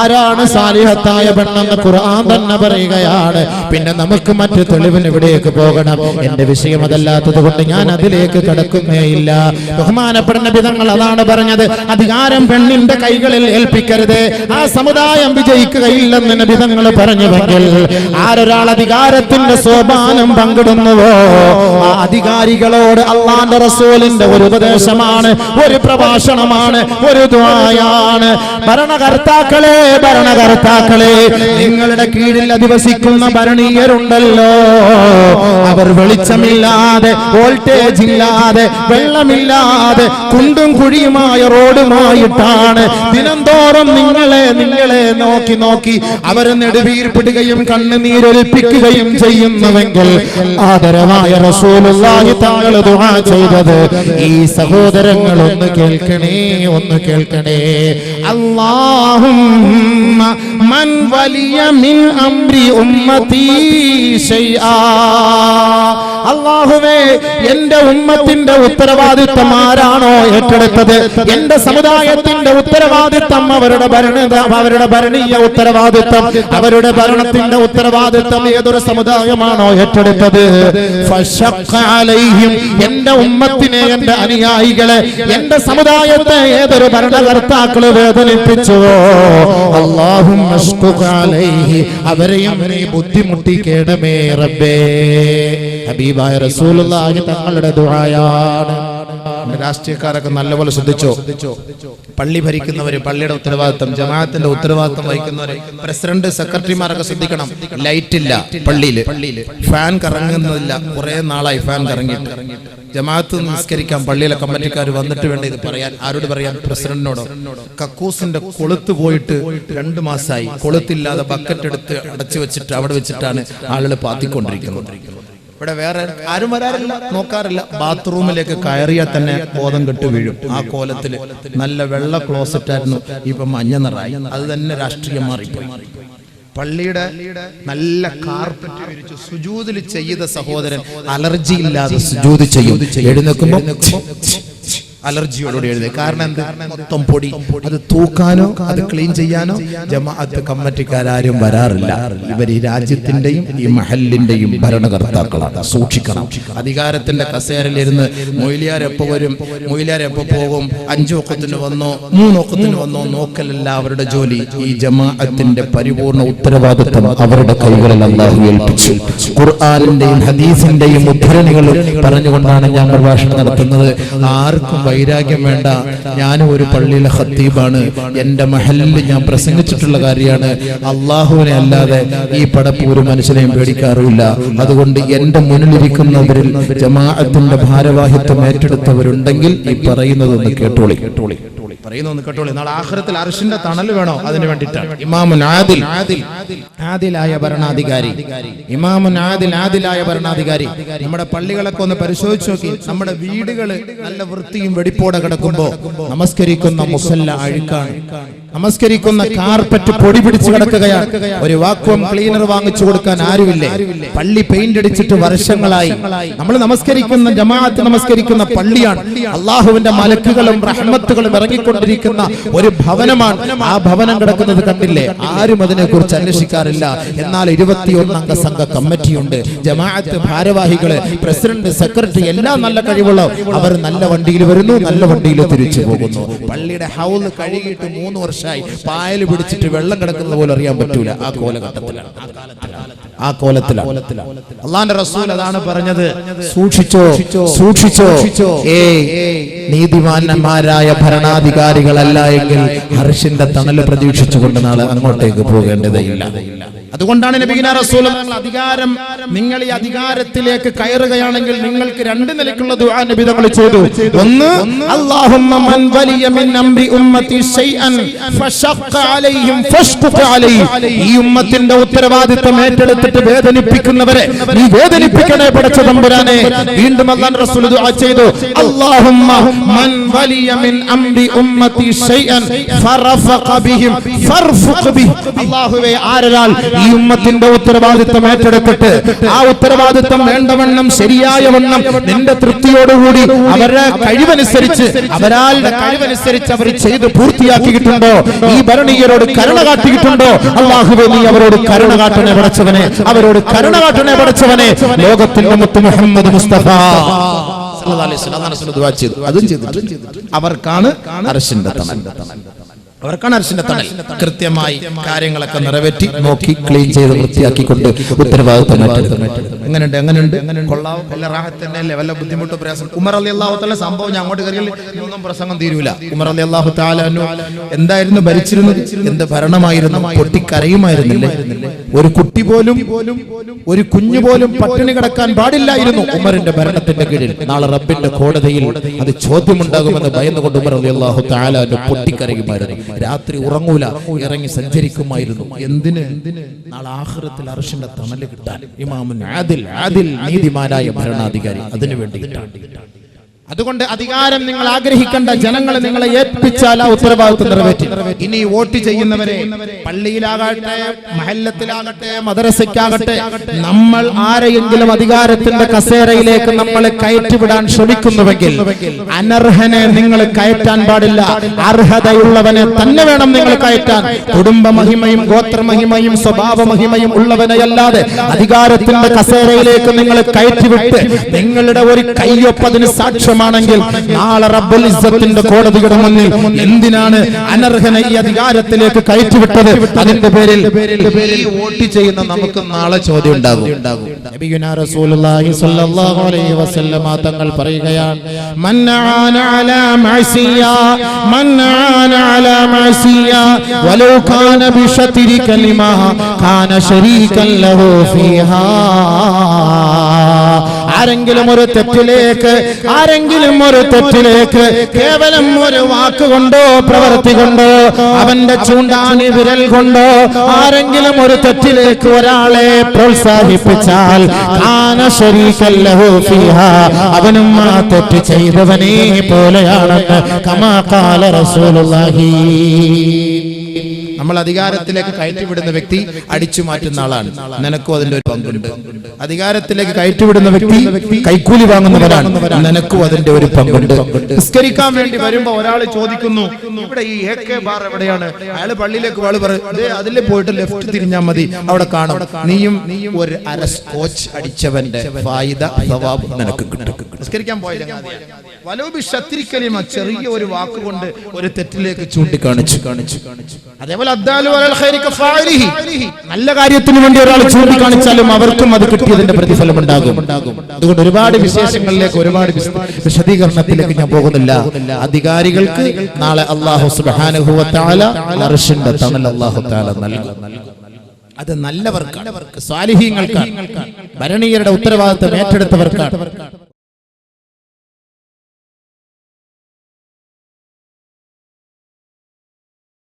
ആരാണ് സാലിഹത്തായ പെണ്ണെന്ന് ഖുർആൻ തന്നെ പറയുകയാണ്. പിന്നെ നമുക്ക് മറ്റു തെളിവിന് എവിടേക്ക് പോകണം? എന്റെ വിഷയം അതല്ലാത്തത് കൊണ്ട് ഞാൻ അതിലേക്ക് കടക്കുന്നേയില്ല. ബഹുമാനപ്പെട്ട നബി തങ്ങൾ അതാണ് പറഞ്ഞത്, അധികാരം പെണ്ണിന്റെ കൈകളിൽ ഏൽപ്പിക്കരുത്, ആ സമുദായം വിജയിക്കുകയില്ലെന്ന് നബി തങ്ങൾ പറഞ്ഞുവെങ്കിൽ ആരൊരാൾ അധികാരത്തിന്റെ സോപാനം പങ്കിടുന്നുവോ ആ അധികാരികളോട് അല്ലാഹുവിന്റെ റസൂലിന്റെ ഒരു ഉപദേശമാണ്, ഒരു പ്രഭാഷണമാണ്, ഒരു ദുആയാണ്. ഭരണകർത്താക്കളെ നിങ്ങളുടെ കീഴിൽ അധിവസിക്കുന്ന ഭരണീയരുണ്ടല്ലോ, അവർ വെളിച്ചമില്ലാതെ, വോൾട്ടേജ് ഇല്ലാതെ, വെള്ളമില്ലാതെ, കുണ്ടും കുഴിയുമായ റോഡുമായിട്ടാണ് ദിനംതോറും നിങ്ങളെ നോക്കി അവർ നെടുവീർപ്പിടുകയും കണ്ണുനീരൊലിപ്പിക്കുകയും ചെയ്യുന്നുവെങ്കിൽ ആദരവായ റസൂലുള്ളാഹി തങ്ങൾ ദുആ ചെയ്തത് ഈ സഹോദരങ്ങൾ ഒന്ന് കേൾക്കണേ. അല്ലാഹുമ്മ മൻ വലിയ മിൻ അംരി ഉമ്മത്തി ശൈആ. അല്ലാഹുവേ, എന്റെ ഉമ്മത്തിന്റെ ഉത്തരവാദിത്വം ആരാണോ ഏറ്റെടുത്തത്, എന്റെ സമുദായത്തിന്റെ ഉത്തരവാദിത്വം, അവരുടെ ഭരണീയ ഉത്തരവാദിത്വം, അവരുടെ ഭരണത്തിന്റെ ഉത്തരവാദിത്വം ഏതൊരു സമുദായമാണോ ഏറ്റെടുത്തത്, ഫശഖ്ഖ അലൈഹിം, എന്റെ ഉമ്മത്തിനെ, എന്റെ അനുയായികളെ, എന്റെ സമുദായത്തെ ഏതൊരു ഭരണകർത്താക്കള് വേദനിപ്പിച്ചുവോ, അല്ലാഹുമ്മ അശ്ഖുഖ് അലൈഹി, അവരെയും നീ ബുദ്ധിമുട്ടിക്കേണമേ റബ്ബേ. ഹബീബായ റസൂലുള്ളാഹി തങ്ങളുടെ ദുആയാണ്. രാഷ്ട്രീയക്കാരൊക്കെ നല്ലപോലെ ശ്രദ്ധിച്ചോ. പള്ളി ഭരിക്കുന്നവര്, പള്ളിയുടെ ഉത്തരവാദിത്വം, ജമാഅത്തിന്റെ ഉത്തരവാദിത്വം വഹിക്കുന്നവര്, പ്രസിഡന്റ്, സെക്രട്ടറിമാരൊക്കെ ശ്രദ്ധിക്കണം. ലൈറ്റ് ഇല്ല പള്ളിയില്, ഫാൻ കറങ്ങുന്നില്ല, കുറെ നാളായി ഫാൻ കറങ്ങിയിട്ട്. ജമാഅത്ത് നിസ്കരിക്കാൻ പള്ളിയിലെ കമ്മിറ്റിക്കാർ വന്നിട്ട് വേണ്ട ഇത് പറയാൻ. ആരോട് പറയാൻ? പ്രസിഡന്റിനോടോ. കക്കൂസിന്റെ കൊളുത്ത് പോയിട്ട് 2 മാസമായി, കൊളുത്തില്ലാതെ ബക്കറ്റ് എടുത്ത് അടച്ചു വെച്ചിട്ട് അവിടെ വെച്ചിട്ടാണ് ആളുകൾ പാത്തിക്കൊണ്ടിരിക്കുന്നത്. ഇവിടെ വേറെ ആരും വരാറില്ല, നോക്കാറില്ല. ബാത്റൂമിലേക്ക് കയറിയാൽ തന്നെ ബോധം കെട്ട് വീഴും. ആ കോലത്തില് നല്ല വെള്ള ക്ലോസറ്റ് ആയിരുന്നു, ഇപ്പൊ മഞ്ഞ നിറായി. അത് തന്നെ രാഷ്ട്രീയം മാറിപ്പോയി. പള്ളിയുടെ നല്ല കാർപ്പറ്റ് വിരിച്ചു സുജൂദിൽ ചെയ്ത സഹോദരൻ അലർജി ഇല്ലാതെ സുജൂദ് ചെയ്യും. എഴുന്നേൽക്കുമ്പോ അലർജിയോടുകൂടി എഴുതി. കാരണം എന്ത്? മൊത്തം പൊടി. അത് തൂക്കാനോ അത് ക്ലീൻ ചെയ്യാനോ ജമാഅത്ത് കമ്മിറ്റിക്കാരും വരാറില്ല. ഇവർ ഈ രാജ്യത്തിന്റെയും ഈ മഹല്ലിന്റെയും ഭരണകർത്താക്കളാണ്. സൂക്ഷിക്കണം. അധികാരത്തിന്റെ കസേരയിലിരുന്ന് മൊയ്ലിയാർ എപ്പോ വരും, മൊയ്ലിയാർ എപ്പോ പോകും, 5 വഖത്തിന് വന്നോ 3 വഖത്തിന് വന്നോ നോക്കലല്ല അവരുടെ ജോലി. ഈ ജമാഅത്തിന്റെ പരിപൂർണ ഉത്തരവാദിത്വം അവരുടെ കൈകളിൽ അല്ലാഹു ഏൽപ്പിച്ചു. ഖുർആനിന്റെയും ഹദീസിന്റെയും ഉദ്ധരണികൾ പറഞ്ഞുകൊണ്ടാണ് ഞാൻ പ്രഭാഷണം നടത്തുന്നത്. ആർക്കും വൈരാഗ്യം വേണ്ട. ഞാനും ഒരു പള്ളിയിലെ ഖത്തീബാണ്, എന്റെ മഹല്ലിൽ ഞാൻ പ്രസംഗിച്ചിട്ടുള്ള കാര്യമാണ്. അള്ളാഹുവിനെ അല്ലാതെ ഈ പടപ്പ് ഒരു മനുഷ്യനെയും പേടിക്കാറില്ല. അതുകൊണ്ട് എന്റെ മുന്നിലിരിക്കുന്നവരിൽ ജമാഅത്തിന്റെ ഭാരവാഹിത്വം ഏറ്റെടുത്തവരുണ്ടെങ്കിൽ ഈ പറയുന്നതൊന്ന് കേട്ടോളി. നാളെ ആഖിറത്തിൽ അർശിന്റെ തണൽ വേണോ? അതിനു വേണ്ടിയിട്ടാണ്. ഇമാമുൻ ആദിൽ, ആദിലായ ഭരണാധികാരി, ഇമാമുൻ ആദിൽ, ആദിലായ ഭരണാധികാരി. നമ്മുടെ പള്ളികളൊക്കെ ഒന്ന് പരിശോധിച്ച് നോക്കി. നമ്മുടെ വീടുകള് നല്ല വൃത്തിയും വെടിപ്പോടെ കിടക്കുമ്പോ നമസ്കരിക്കുന്ന മുസല്ല അഴുക്കാണ്, നമസ്കരിക്കുന്ന കാർപ്പറ്റ് പൊടി പിടിച്ച് കിടക്കുകയാണ്. ഒരു വാക്വം ക്ലീനർ വാങ്ങിച്ചു കൊടുക്കാൻ ആരുമില്ലേ? പള്ളി പെയിന്റ് അടിച്ചിട്ട് വർഷങ്ങളായി. നമ്മൾ നമസ്കരിക്കുന്ന ജമാഅത്ത് നമസ്കരിക്കുന്ന പള്ളിയാണ്. അള്ളാഹുവിന്റെ മലക്കുകളും റഹ്മത്തുകളും ഇറങ്ങിക്കൊണ്ടിരിക്കുന്ന ഒരു ഭവനമാണ്. ആ ഭവനം കിടക്കുന്നത് കണ്ടില്ലേ? ആരും അതിനെ കുറിച്ച് അന്വേഷിക്കാറില്ല. എന്നാൽ 21 അംഗ സംഘ കമ്മിറ്റിയുണ്ട്. ജമാഅത്ത് ഭാരവാഹികള്, പ്രസിഡന്റ്, സെക്രട്ടറി എല്ലാം നല്ല കഴിവുള്ള അവർ നല്ല വണ്ടിയിൽ വരുന്നു, നല്ല വണ്ടിയിൽ തിരിച്ചു പോകുന്നു. പള്ളിയുടെ ഹൗള് കഴുകിയിട്ട് 3 വർഷമായി പായൽ പിടിച്ചിട്ട് വെള്ളം കിടക്കുന്ന പോലെ അറിയാൻ പറ്റൂല. ആ കോലഘട്ടത്തിലാണ്, ആ കോലത്തിലാണ്. അല്ലാഹുവിന്റെ റസൂൽ അതാണ് പറഞ്ഞത്, സൂക്ഷിച്ചോ. നീതിമാന്മാരായ ഭരണാധികാരികളല്ല എങ്കിൽ അർശിന്റെ തണല് പ്രതീക്ഷിച്ചുകൊണ്ട് നാളെ അങ്ങോട്ടേക്ക് പോകേണ്ടതില്ല. അതുകൊണ്ടാണ് നബിയിന റസൂൽ അധികാരം, നിങ്ങൾ ഈ അധികാരത്തിലേക്ക് കയറുകയാണെങ്കിൽ നിങ്ങൾക്ക് 2 നിലയ്ക്കുള്ള ദുആ നബി തങ്ങൾ ചെയ്തു. ഒന്ന്, അല്ലാഹുമ്മ മൻ വലിയ മിൻ അംരി ഉമ്മത്തി ശൈഅൻ ഫശഖ്ഖ അലൈഹിം ഫശ്ഖുഖ് അലൈഹി. ഈ ഉമ്മത്തിന്റെ ഉത്തരവാദിത്വം ഏറ്റെടുത്തിട്ട് വേദനിപ്പിക്കുന്നവരെ നീ വേദനിപ്പിക്കണേ പടച്ച തമ്പുരാനെ. വീണ്ടും അല്ലാഹുവിന്റെ റസൂൽ ദുആ ചെയ്തു, അല്ലാഹുമ്മ മൻ വലിയ മിൻ അംരി ഉമ്മത്തി ശൈഅൻ ഫറഫഖ ബിഹിം ഫർഫഖ് ബിഹി. അല്ലാഹുവേ, ആരാൽ ഈ ഈ ഉമ്മത്തിന്റെ ഉത്തരവാദിത്വം ഏറ്റെടുത്തിട്ട് ആ ഉത്തരവാദിത്വം വേണ്ടവണ്ണം ശരിയായ വണ്ണം നിന്റെ തൃപ്തിയോടുകൂടി അവരുടെ കഴിവനുസരിച്ച് അവരാളുടെ കഴിവനുസരിച്ച് അവർ ചെയ്ത് പൂർത്തിയാക്കിയിട്ടുണ്ടോ? ഈ ഭരണീയരോട് കരുണ കാട്ടിയിട്ടുണ്ടോ? അല്ലാഹുവേ, നീ അവരോട് കരുണ കാട്ടണേ പടച്ചവനെ, അവരോട് കരുണ കാട്ടണേ പടച്ചവനെ. ലോകത്തിന്റെ മുത്ത് മുഹമ്മദ് മുസ്തഫ സല്ലല്ലാഹു അലൈഹി വസല്ലം ദുആ ചെയ്തു. അതും ചെയ്തിട്ടുണ്ട്. അവർക്കാണ് അർശിന്റെ തണൽ. അവർക്കാണ് അർശിന്റെ തണൽ. കൃത്യമായി കാര്യങ്ങളൊക്കെ നിറവേറ്റി നോക്കി ക്ലീൻ ചെയ്ത് വൃത്തിയാക്കിക്കൊണ്ട് ഉത്തരവാദിത്വം എങ്ങനെയുണ്ട് കൊള്ളാവും. വല്ല റാഹത്ത് തന്നെയല്ലേ, വല്ല ബുദ്ധിമുട്ട് പ്രയാസം. ഉമർ റളിയല്ലാഹു തആല സംഭവം ഞാൻ അങ്ങോട്ട് കയറിയാൽ ഒന്നും പ്രസംഗം തീരൂല. ഉമർ റളിയല്ലാഹു തആല എന്തായിരുന്നു ഭരിച്ചിരുന്നത്? എന്ത് ഭരണമായിരുന്നു? പൊട്ടിക്കരയുമായിരുന്നില്ലേ? ഒരു കുട്ടി പോലും, ഒരു കുഞ്ഞു പോലും പട്ടിണി കിടക്കാൻ പാടില്ലായിരുന്നു ഉമറിന്റെ ഭരണത്തിന്റെ കീഴിൽ. നാളെ റബ്ബിന്റെ കോടതിയിൽ അത് ചോദ്യമുണ്ടാകുമെന്ന് ഭയന്നുകൊണ്ട് ഉമർ റളിയല്ലാഹു തആല പൊട്ടിക്കരയുമായിരുന്നു. രാത്രി ഉറങ്ങൂല, ഇറങ്ങി സഞ്ചരിക്കുമായിരുന്നു. എന്തിന്? നാളെ ആഖിറത്തിൽ അർശിന്റെ തണല് കിട്ടാൻ. ഇമാമുൻ ആദിൽ നീതിമാനായ ഭരണാധികാരി അതിനു വേണ്ടിയിട്ടാണ്. അതുകൊണ്ട് അധികാരം നിങ്ങൾ ആഗ്രഹിക്കേണ്ട, ജനങ്ങളെ നിങ്ങളെ ഏൽപ്പിച്ചാൽ ആ ഉത്തരവാദിത്വം നിറവേറ്റി. ഇനി വോട്ട് ചെയ്യുന്നവരെ പള്ളിയിലാകട്ടെ, മഹല്ലത്തിലാകട്ടെ, മദ്രസയ്ക്കാകട്ടെ, നമ്മൾ ആരെയെങ്കിലും അധികാരത്തിന്റെ കസേരയിലേക്ക് നമ്മളെ കയറ്റിവിടാൻ ശ്രമിക്കുന്നുവെങ്കിൽ അനർഹനെ നിങ്ങൾ കയറ്റാൻ പാടില്ല. അർഹതയുള്ളവനെ തന്നെ വേണം നിങ്ങൾ കയറ്റാൻ. കുടുംബ മഹിമയും ഗോത്ര മഹിമയും സ്വഭാവ മഹിമയും ഉള്ളവനെയല്ലാതെ അധികാരത്തിന്റെ കസേരയിലേക്ക് നിങ്ങൾ കയറ്റിവിട്ട് നിങ്ങളുടെ ഒരു കയ്യൊപ്പതിന് സാക്ഷ്യം ണെങ്കിൽ നാളെ റബ്ബുൽ ഇസ്സത്തിന്റെ കോടതിയുടെ മുന്നിൽ എന്തിനാണ് അനർഹനെ ഈ അധികാരത്തിലേക്ക് കയറ്റിവിട്ടത്? അതിന്റെ പേരിൽ വോട്ട് ചെയ്യുന്ന നമുക്ക് നാളെ ചോദ്യം ഉണ്ടാകും. നബിയുനാ റസൂലുള്ളാഹി സ്വല്ലല്ലാഹു അലൈഹി വസല്ലമ തങ്ങൾ പറയുകയാണ്, മൻ ആന അലാ മഅസിയ മൻ ആന അലാ മഅസിയ വലൗ കാന ബിശത്രി കലിമ കാന ശരീകൻ ലഹു ഫീഹാ. ആരെങ്കിലും ഒരു തെറ്റിലേക്ക് കേവലം ഒരു വാക്കുകൊണ്ടോ പ്രവൃത്തി കൊണ്ടോ അവന്റെ ചൂണ്ടാനി വിരൽ കൊണ്ടോ ആരെങ്കിലും ഒരു തെറ്റിലേക്ക് ഒരാളെ പ്രോത്സാഹിപ്പിച്ചാൽ കാന ശരീകൻ ലഹു ഫീഹാ, അവനും ആ തെറ്റ് ചെയ്തവനെ പോലെയാണെന്ന് കമാ ഖാല റസൂലുള്ളാഹി. നമ്മൾ അധികാരത്തിലേക്ക് കയറ്റിവിടുന്ന വ്യക്തി അടിച്ചു മാറ്റുന്ന ആളാണ്. നിനക്കും അതിന്റെ ഒരു പങ്കുണ്ട്. അധികാരത്തിലേക്ക് കയറ്റിവിടുന്ന വ്യക്തി കൈക്കൂലി വാങ്ങുന്നവരാണ്. നിനക്കും അതിന്റെ ഒരു പങ്കുണ്ട്. നിസ്കരിക്കാൻ വേണ്ടി വരുമ്പോ ഒരാൾ ചോദിക്കുന്നു, ഇവിടെ ഈ AK ബാർ എവിടെയാണ്? അയാൾ പള്ളിയിലേക്ക് വാള് പറയും, അതിലെ പോയിട്ട് ലെഫ്റ്റ് തിരിഞ്ഞാൽ മതി, അവിടെ കാണും. നീയും ഒരു അര സ്കോച്ച് അടിച്ചവന്റെ ഫായിദ സവാബ് നിനക്ക് കിട്ടും. നിസ്കരിക്കാൻ പോയ വലോബി ശത്രിക്കലിമ, ചെറിയ ഒരു വാക്കുകൊണ്ട് ഒരു തെറ്റിലേക്ക് ചൂണ്ടിക്കാണിച്ചു. അതേപോലെ നല്ല കാര്യത്തിന് വേണ്ടി ഒരാൾ ചൂണ്ടിക്കാണിച്ചാലും അവർക്കും അത് കിട്ടിയതിന്റെ പ്രതിഫലം ഉണ്ടാകും. അതുകൊണ്ട് ഒരുപാട് വിശേഷങ്ങളിലേക്ക്, ഒരുപാട് വിശദീകരണത്തിലേക്ക് ഞാൻ പോകുന്നില്ല. അധികാരികൾക്ക് നാളെ അല്ലാഹു സുബ്ഹാനഹു വ തആല അർശിന്റെ തണൽ അല്ലാഹു തആല നൽകും. അത് നല്ലവർക്കാണ്, സാലിഹീങ്ങൾക്കാണ്, ഭരണീയരുടെ ഉത്തരവാദിത്തം ഏറ്റെടുത്തവർക്കാണ്.